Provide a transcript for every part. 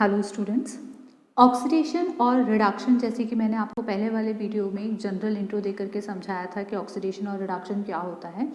Hello students, oxidation और reduction जैसे कि मैंने आपको पहले वाले वीडियो में एक जनरल इंट्रो दे करके समझाया था कि ऑक्सीडेशन और रिडक्शन क्या होता है।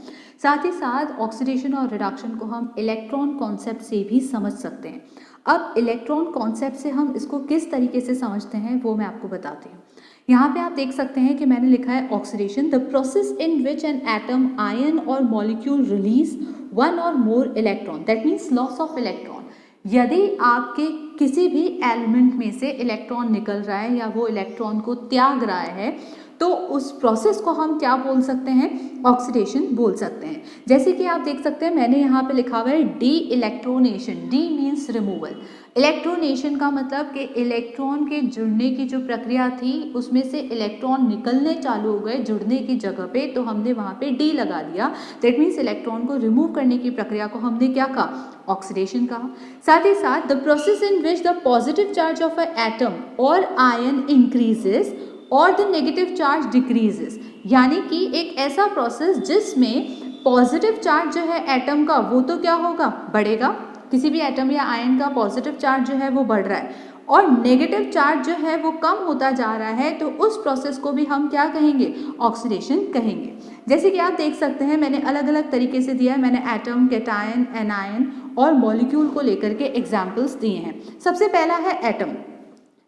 साथ ही साथ ऑक्सीडेशन और रिडक्शन को हम इलेक्ट्रॉन कॉन्सेप्ट से भी समझ सकते हैं। अब इलेक्ट्रॉन कॉन्सेप्ट से हम इसको किस तरीके से समझते हैं वो मैं आपको बताती हूँ। यहाँ पे आप देख सकते हैं कि मैंने लिखा है oxidation the process in which an atom ion और मॉलिक्यूल रिलीज वन और more electron, that means loss of electron. यदि आपके किसी भी एलिमेंट में से इलेक्ट्रॉन निकल रहा है या वो इलेक्ट्रॉन को त्याग रहा है तो उस प्रोसेस को हम क्या बोल सकते हैं, ऑक्सीडेशन बोल सकते हैं। जैसे कि आप देख सकते हैं मैंने यहाँ पे लिखा हुआ है D electronation. D means removal. Electronation का मतलब कि इलेक्ट्रॉन के जुड़ने की जो प्रक्रिया थी उसमें से इलेक्ट्रॉन निकलने चालू हो गए जुड़ने की जगह पे, तो हमने वहाँ पे डी लगा दिया। दैट मीन्स इलेक्ट्रॉन को रिमूव करने की प्रक्रिया को हमने क्या कहा, ऑक्सीडेशन कहा। साथ ही साथ the process in which the positive charge of a atom और आयन इंक्रीजेस और द नेगेटिव चार्ज डिक्रीजेस, यानी कि एक ऐसा प्रोसेस जिसमें पॉजिटिव चार्ज जो है एटम का वो तो क्या होगा, बढ़ेगा। किसी भी एटम या आयन का पॉजिटिव चार्ज जो है वो बढ़ रहा है और नेगेटिव चार्ज जो है वो कम होता जा रहा है, तो उस प्रोसेस को भी हम क्या कहेंगे, ऑक्सीडेशन कहेंगे। जैसे कि आप देख सकते हैं मैंने अलग अलग तरीके से दिया है। मैंने एटम, कैटायन, एनायन और मॉलिक्यूल को लेकर के एग्जाम्पल्स दिए हैं। सबसे पहला है एटम।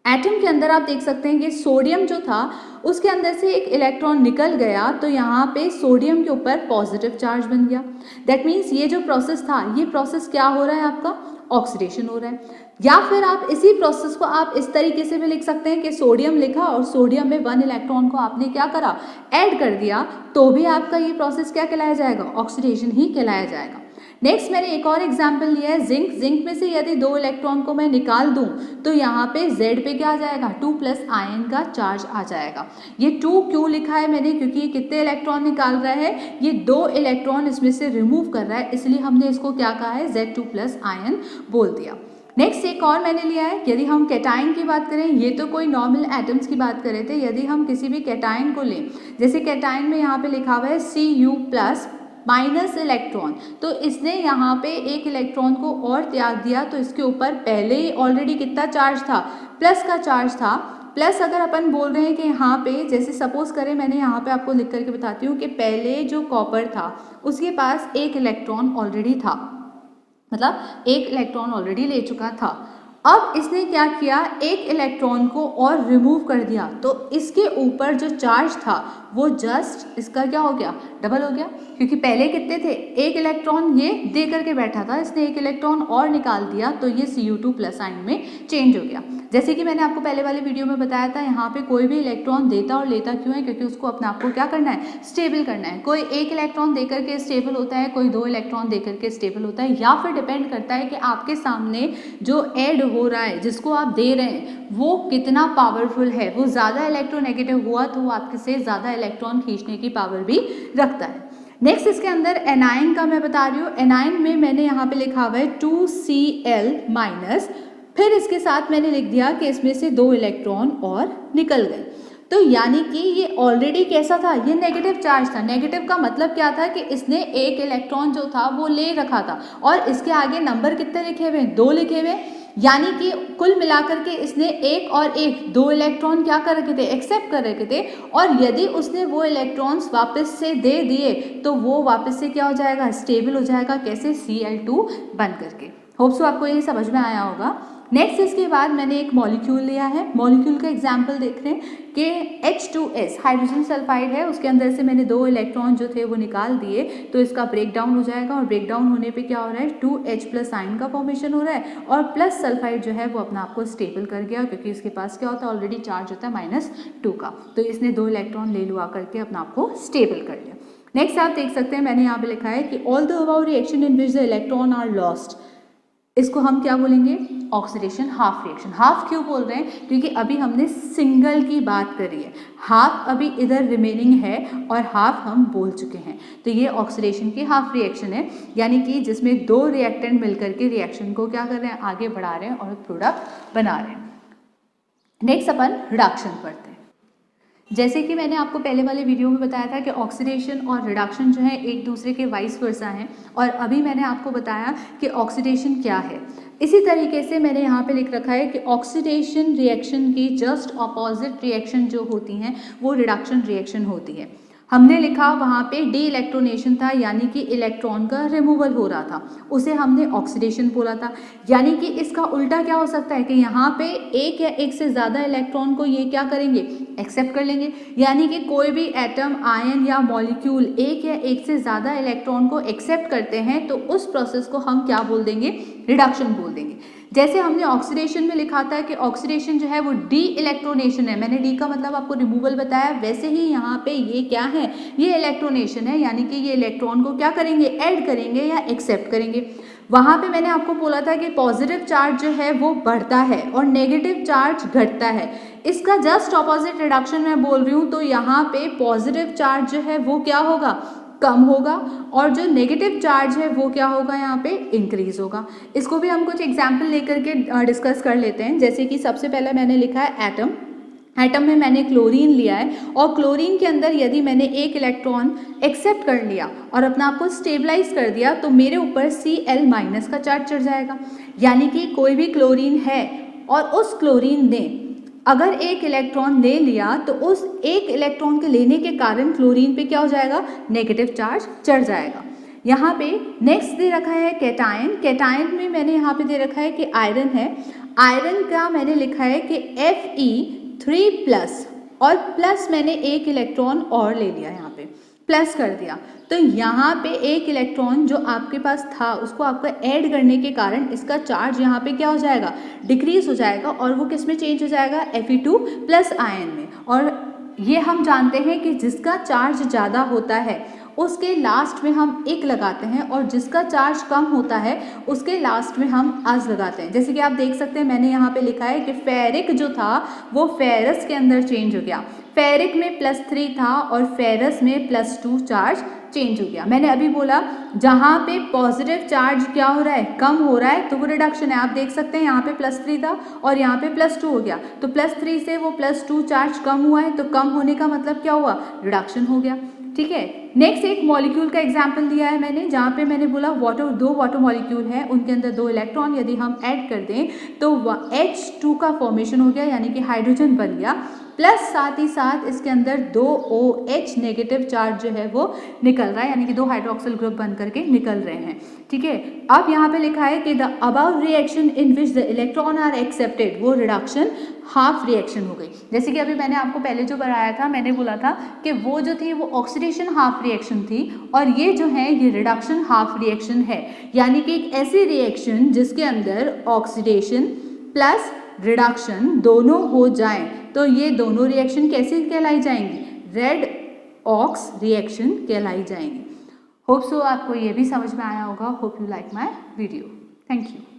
एटम के अंदर आप देख सकते हैं कि सोडियम जो था उसके अंदर से एक इलेक्ट्रॉन निकल गया तो यहाँ पे सोडियम के ऊपर पॉजिटिव चार्ज बन गया। दैट मीन्स ये जो प्रोसेस था ये प्रोसेस क्या हो रहा है, आपका ऑक्सीडेशन हो रहा है। या फिर आप इसी प्रोसेस को आप इस तरीके से भी लिख सकते हैं कि सोडियम लिखा और सोडियम में 1 इलेक्ट्रॉन को आपने क्या करा, ऐड कर दिया, तो भी आपका ये प्रोसेस क्या कहलाया जाएगा, ऑक्सीडेशन ही कहलाया जाएगा। नेक्स्ट मैंने एक और एग्जाम्पल लिया है जिंक। जिंक में से यदि 2 इलेक्ट्रॉन को मैं निकाल दूं तो यहाँ पे Z पे क्या आ जाएगा, 2+ आयन का चार्ज आ जाएगा। ये 2 क्यों लिखा है मैंने, क्योंकि ये कितने इलेक्ट्रॉन निकाल रहा है, ये 2 इलेक्ट्रॉन इसमें से रिमूव कर रहा है, इसलिए हमने इसको क्या कहा है, Z2+ आयन बोल दिया। नेक्स्ट एक और मैंने लिया है, यदि हम कैटायन की बात करें, ये तो कोई नॉर्मल एटम्स की बात कर रहे थे, यदि हम किसी भी कैटायन को लें, जैसे कैटायन में यहाँ पे लिखा हुआ है Cu+ माइनस इलेक्ट्रॉन, तो इसने यहाँ पे एक इलेक्ट्रॉन को और त्याग दिया, तो इसके ऊपर पहले ही ऑलरेडी कितना चार्ज था, प्लस का चार्ज था। प्लस अगर अपन बोल रहे हैं कि यहाँ पे जैसे सपोज करें, मैंने यहाँ पे आपको लिख करके बताती हूँ कि पहले जो कॉपर था उसके पास एक इलेक्ट्रॉन ऑलरेडी था, मतलब एक इलेक्ट्रॉन ऑलरेडी ले चुका था। अब इसने क्या किया, एक इलेक्ट्रॉन को और रिमूव कर दिया, तो इसके ऊपर जो चार्ज था वो जस्ट इसका क्या हो गया, डबल हो गया। क्योंकि पहले कितने थे, एक इलेक्ट्रॉन ये दे करके बैठा था, इसने एक इलेक्ट्रॉन और निकाल दिया, तो ये Cu2+ आयन में चेंज हो गया। जैसे कि मैंने आपको पहले वाले वीडियो में बताया था, यहाँ पे कोई भी इलेक्ट्रॉन देता और लेता क्यों है, क्योंकि उसको अपने आप को क्या करना है, स्टेबल करना है। कोई एक इलेक्ट्रॉन दे करके स्टेबल होता है, कोई 2 इलेक्ट्रॉन दे करके स्टेबल होता है, या फिर डिपेंड करता है कि आपके सामने जो ऐड हो रहा है, जिसको आप दे रहे हैं, वो कितना पावरफुल है। वो ज़्यादा इलेक्ट्रोनेगेटिव हुआ तो वो आपके से ज़्यादा इलेक्ट्रॉन खींचने की पावर भी रखता है। नेक्स्ट इसके अंदर एनायन का मैं बता रही हूँ। एनायन में मैंने यहाँ पे लिखा हुआ है 2Cl-, फिर इसके साथ मैंने लिख दिया कि इसमें से 2 इलेक्ट्रॉन और निकल गए, तो यानी कि ये ऑलरेडी कैसा था, ये नेगेटिव चार्ज था। नेगेटिव का मतलब क्या था कि इसने एक इलेक्ट्रॉन जो था वो ले रखा था और इसके आगे नंबर कितने लिखे हुए, 2 लिखे हुए, यानी कि कुल मिलाकर के इसने एक और एक 2 इलेक्ट्रॉन क्या कर रखे थे, एक्सेप्ट कर रखे थे। और यदि उसने वो इलेक्ट्रॉन्स वापस से दे दिए तो वो वापस से क्या हो जाएगा, स्टेबल हो जाएगा। कैसे, Cl2 बन करके। होप सो आपको ये समझ में आया होगा। नेक्स्ट इसके बाद मैंने एक मॉलिक्यूल लिया है। मॉलिक्यूल का एग्जाम्पल देख रहे हैं कि H2S हाइड्रोजन सल्फाइड है, उसके अंदर से मैंने 2 इलेक्ट्रॉन जो थे वो निकाल दिए, तो इसका ब्रेक डाउन हो जाएगा और ब्रेक डाउन होने पे क्या हो रहा है, 2H+ आयन का फॉर्मेशन हो रहा है और प्लस सल्फाइड जो है वो अपना आप को स्टेबल कर गया, क्योंकि इसके पास क्या होता है, ऑलरेडी चार्ज होता है -2 का, तो इसने 2 इलेक्ट्रॉन ले लुआ करके अपना आप को स्टेबल कर लिया। नेक्स्ट आप देख सकते हैं मैंने यहाँ पे लिखा है कि all the about reaction in which the electron are lost, इसको हम क्या बोलेंगे, ऑक्सीडेशन हाफ रिएक्शन। हाफ क्यों बोल रहे हैं, क्योंकि अभी हमने सिंगल की बात करी है, हाफ अभी इधर रिमेनिंग है और हाफ हम बोल चुके हैं, तो ये ऑक्सीडेशन की हाफ रिएक्शन है, यानी कि जिसमें 2 रिएक्टेंट मिलकर के रिएक्शन को क्या कर रहे हैं, आगे बढ़ा रहे हैं और प्रोडक्ट बना रहे हैं। नेक्स्ट अपन रिडक्शन पढ़ते हैं। जैसे कि मैंने आपको पहले वाले वीडियो में बताया था कि ऑक्सीडेशन और रिडक्शन जो है एक दूसरे के वाइस वर्सा हैं, और अभी मैंने आपको बताया कि ऑक्सीडेशन क्या है। इसी तरीके से मैंने यहाँ पे लिख रखा है कि ऑक्सीडेशन रिएक्शन की जस्ट अपोजिट रिएक्शन जो होती हैं वो रिडक्शन रिएक्शन होती है। हमने लिखा वहाँ पे डी इलेक्ट्रोनेशन था, यानी कि इलेक्ट्रॉन का रिमूवल हो रहा था, उसे हमने ऑक्सीडेशन बोला था। यानी कि इसका उल्टा क्या हो सकता है कि यहाँ पे एक या एक से ज़्यादा इलेक्ट्रॉन को ये क्या करेंगे, एक्सेप्ट कर लेंगे। यानी कि कोई भी एटम, आयन या मॉलिक्यूल एक या एक से ज़्यादा इलेक्ट्रॉन को एक्सेप्ट करते हैं तो उस प्रोसेस को हम क्या बोल देंगे, रिडक्शन बोल देंगे। जैसे हमने ऑक्सीडेशन में लिखा था कि ऑक्सीडेशन जो है वो डी इलेक्ट्रोनेशन है, मैंने डी का मतलब आपको रिमूवल बताया, वैसे ही यहाँ पे ये क्या है, ये इलेक्ट्रोनेशन है, यानी कि ये इलेक्ट्रॉन को क्या करेंगे, ऐड करेंगे या एक्सेप्ट करेंगे। वहाँ पे मैंने आपको बोला था कि पॉजिटिव चार्ज जो है वो बढ़ता है और नेगेटिव चार्ज घटता है। इसका जस्ट ऑपोजिट रिडक्शन मैं बोल रही हूँ, तो यहाँ पे पॉजिटिव चार्ज जो है वो क्या होगा, कम होगा, और जो नेगेटिव चार्ज है वो क्या होगा, यहाँ पे इंक्रीज होगा। इसको भी हम कुछ एग्जाम्पल लेकर के डिस्कस कर लेते हैं। जैसे कि सबसे पहले मैंने लिखा है एटम। एटम में मैंने क्लोरीन लिया है और क्लोरीन के अंदर यदि मैंने एक इलेक्ट्रॉन एक्सेप्ट कर लिया और अपना आप को स्टेबलाइज कर दिया तो मेरे ऊपर Cl- का चार्ज चढ़ जाएगा। यानी कि कोई भी क्लोरीन है और उस क्लोरीन ने अगर एक इलेक्ट्रॉन ले लिया तो उस एक इलेक्ट्रॉन के लेने के कारण क्लोरीन पे क्या हो जाएगा, नेगेटिव चार्ज चढ़ जाएगा। यहाँ पे नेक्स्ट दे रखा है कैटायन। कैटायन में मैंने यहाँ पे दे रखा है कि आयरन है। आयरन का मैंने लिखा है कि Fe3+ और प्लस मैंने एक इलेक्ट्रॉन और ले लिया, यहाँ पे प्लस कर दिया, तो यहाँ पे एक इलेक्ट्रॉन जो आपके पास था उसको आपको ऐड करने के कारण इसका चार्ज यहाँ पे क्या हो जाएगा, डिक्रीज हो जाएगा, और वो किस में चेंज हो जाएगा, Fe2+ आयन में। और ये हम जानते हैं कि जिसका चार्ज ज़्यादा होता है उसके लास्ट में हम एक लगाते हैं और जिसका चार्ज कम होता है उसके लास्ट में हम अज लगाते हैं। जैसे कि आप देख सकते हैं मैंने यहाँ पे लिखा है कि फेरिक जो था वो फेरस के अंदर चेंज हो गया। फेरिक में +3 था और फेरस में +2 चार्ज चेंज हो गया। मैंने अभी बोला जहाँ पे पॉजिटिव चार्ज क्या हो रहा है, कम हो रहा है, तो वो रिडक्शन है। आप देख सकते हैं यहाँ पे +3 था और यहाँ पे +2 हो गया, तो +3 से वो +2 चार्ज कम हुआ है, तो कम होने का मतलब क्या हुआ, रिडक्शन हो गया। ठीक है, नेक्स्ट एक मॉलिक्यूल का एग्जाम्पल दिया है मैंने, जहाँ पे मैंने बोला दो वाटर मॉलिक्यूल है, उनके अंदर 2 इलेक्ट्रॉन यदि हम ऐड कर दें तो H2 का फॉर्मेशन हो गया, यानी कि हाइड्रोजन बन गया, प्लस साथ ही साथ इसके अंदर 2 OH नेगेटिव चार्ज जो है वो निकल रहा है, यानी कि 2 हाइड्रोक्सिल ग्रुप बन करके निकल रहे हैं। ठीक है, अब यहाँ पे लिखा है कि the above reaction in which the electron are accepted, वो रिडक्शन हाफ रिएक्शन हो गई। जैसे कि अभी मैंने आपको पहले जो बताया था, मैंने बोला था कि वो जो थी वो ऑक्सीडेशन हाफ रिएक्शन थी और ये जो है ये रिडक्शन हाफ रिएक्शन है। यानी कि एक ऐसी रिएक्शन जिसके अंदर ऑक्सीडेशन प्लस रिडक्शन दोनों हो जाएं, तो ये दोनों रिएक्शन कैसी कहलाई जाएंगी, रेड ऑक्स रिएक्शन कहलाई जाएंगी। होप सो आपको ये भी समझ में आया होगा। Hope you like my video. Thank you.